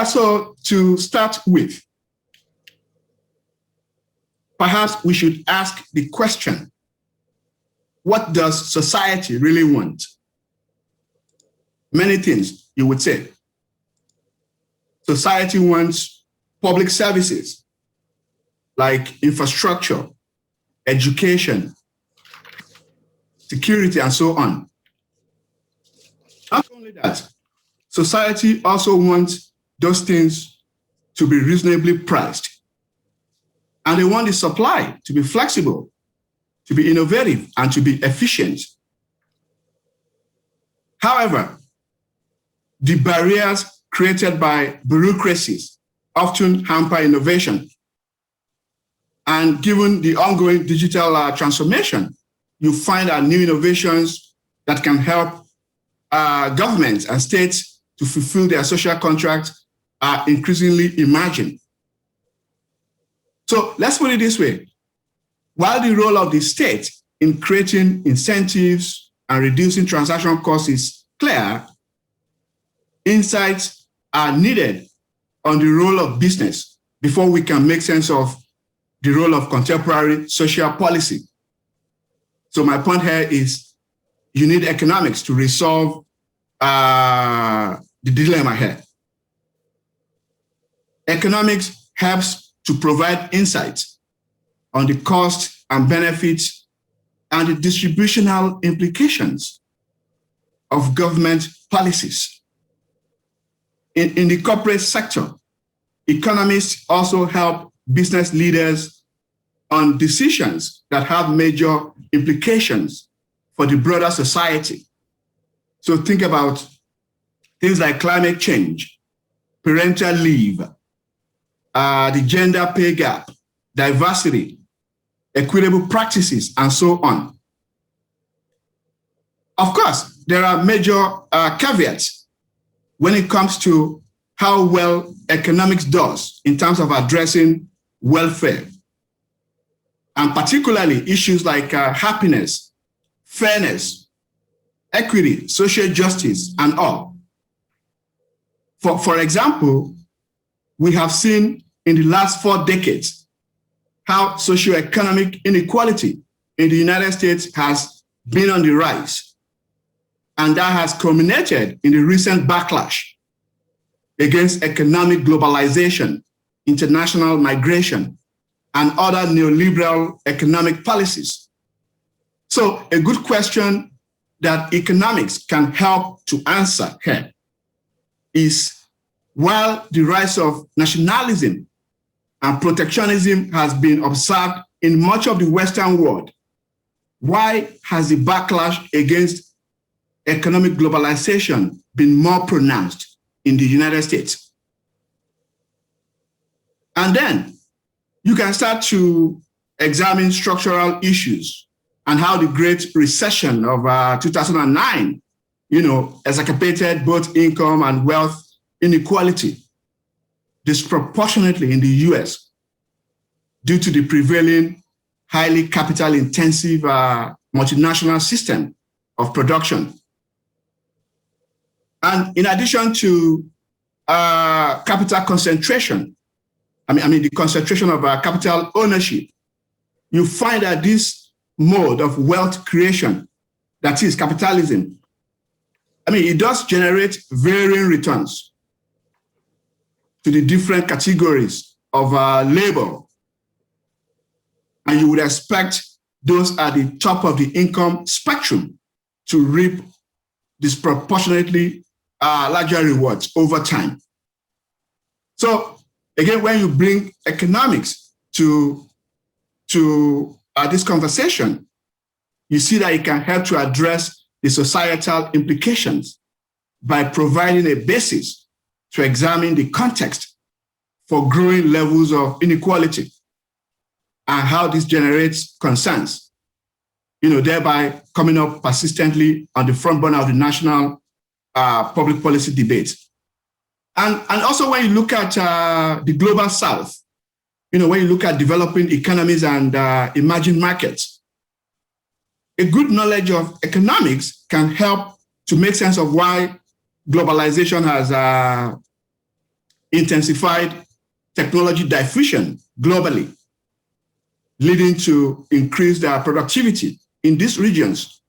So to start with, perhaps we should ask the question, what does society really want? Many things, you would say. Society wants public services like infrastructure, education, security, and so on. Not only that, society also wants those things to be reasonably priced. And they want the supply to be flexible, to be innovative, and to be efficient. However, the barriers created by bureaucracies often hamper innovation. And given the ongoing digital transformation, you find new innovations that can help governments and states to fulfill their social contracts are increasingly emerging. So let's put it this way. While the role of the state in creating incentives and reducing transaction costs is clear, insights are needed on the role of business before we can make sense of the role of contemporary social policy. So my point here is you need economics to resolve the dilemma here. Economics helps to provide insights on the costs and benefits and the distributional implications of government policies. In the corporate sector, economists also help business leaders on decisions that have major implications for the broader society. So think about things like climate change, parental leave, the gender pay gap, diversity, equitable practices, and so on. Of course, there are major caveats when it comes to how well economics does in terms of addressing welfare, and particularly issues like happiness, fairness, equity, social justice, and all. For example, we have seen in the last 4 decades how socioeconomic inequality in the United States has been on the rise. And that has culminated in the recent backlash against economic globalization, international migration, and other neoliberal economic policies. So a good question that economics can help to answer here is, while the rise of nationalism and protectionism has been observed in much of the Western world, why has the backlash against economic globalization been more pronounced in the United States? And then you can start to examine structural issues and how the Great Recession of 2009, exacerbated both income and wealth inequality disproportionately in the US due to the prevailing highly capital-intensive multinational system of production. And in addition to capital concentration, the concentration of capital ownership, you find that this mode of wealth creation, that is capitalism, it does generate varying returns to the different categories of labor. And you would expect those at the top of the income spectrum to reap disproportionately larger rewards over time. So again, when you bring economics to this conversation, you see that it can help to address the societal implications by providing a basis to examine the context for growing levels of inequality and how this generates concerns, thereby coming up persistently on the front burner of the national public policy debate. And also when you look at the global South, when you look at developing economies and emerging markets, a good knowledge of economics can help to make sense of why globalization has intensified technology diffusion globally, leading to increased productivity in these regions.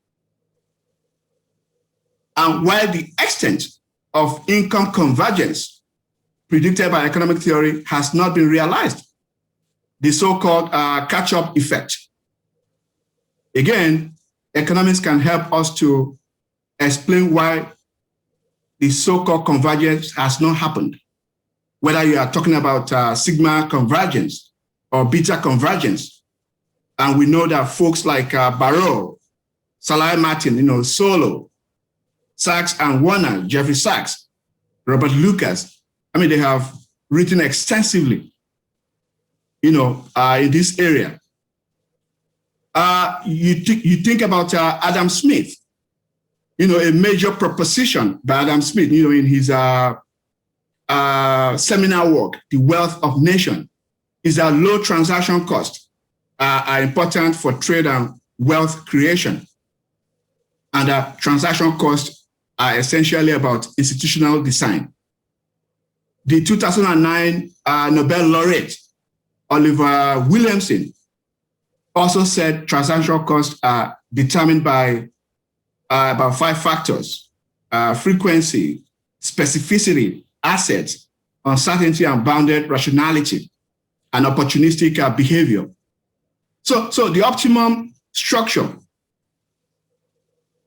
And while the extent of income convergence predicted by economic theory has not been realized, the so-called catch-up effect. Again, economists can help us to explain why the so-called convergence has not happened, whether you are talking about sigma convergence or beta convergence. And we know that folks like Barrow, Salai Martin, Solo, Sachs and Warner, Jeffrey Sachs, Robert Lucas, they have written extensively, in this area. You think about Adam Smith, a major proposition by Adam Smith, in his seminal work, The Wealth of Nations, is that low transaction costs are important for trade and wealth creation. And transaction costs are essentially about institutional design. The 2009 Nobel laureate, Oliver Williamson, also said transaction costs are determined by about 5 factors: frequency, specificity, assets, uncertainty and bounded rationality, and opportunistic behavior. So the optimum structure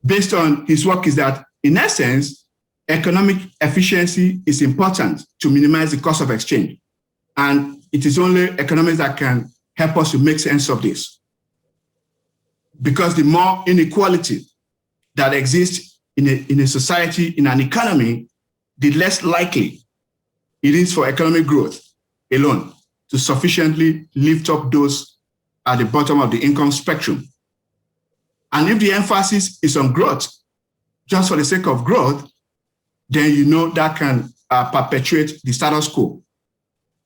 based on his work is that, in essence, economic efficiency is important to minimize the cost of exchange. And it is only economics that can help us to make sense of this. Because the more inequality that exists in a society, in an economy, the less likely it is for economic growth alone to sufficiently lift up those at the bottom of the income spectrum. And if the emphasis is on growth, just for the sake of growth, then that can perpetuate the status quo.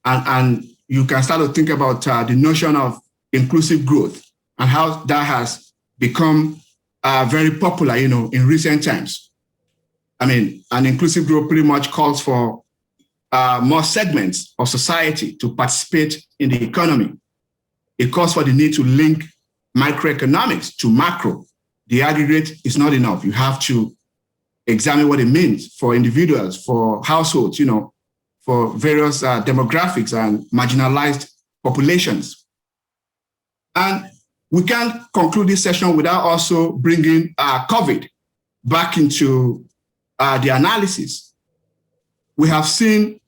And you can start to think about the notion of inclusive growth and how that has become very popular, in recent times. An inclusive growth pretty much calls for more segments of society to participate in the economy. It calls for the need to link microeconomics to macro. The aggregate is not enough. You have to examine what it means for individuals, for households, for various demographics and marginalized populations. And we can't conclude this session without also bringing COVID back into the analysis. We have seen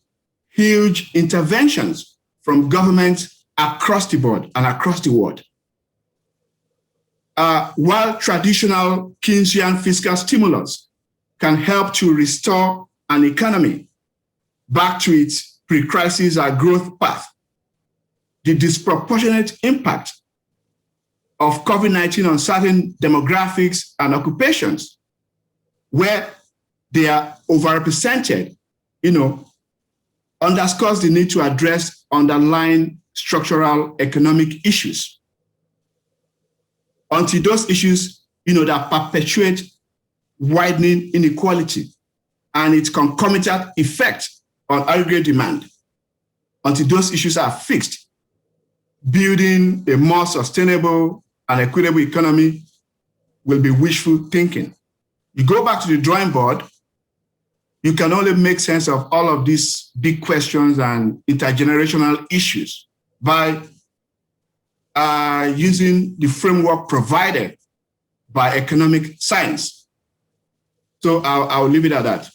huge interventions from governments across the board and across the world. While traditional Keynesian fiscal stimulus can help to restore an economy back to its pre-crisis growth path, the disproportionate impact of COVID-19 on certain demographics and occupations, where they are overrepresented, underscores the need to address underlying structural economic issues. Until those issues, that perpetuate widening inequality and its concomitant effect on aggregate demand, until those issues are fixed, building a more sustainable and equitable economy will be wishful thinking. You go back to the drawing board, you can only make sense of all of these big questions and intergenerational issues by using the framework provided by economic science. So I'll leave it at that.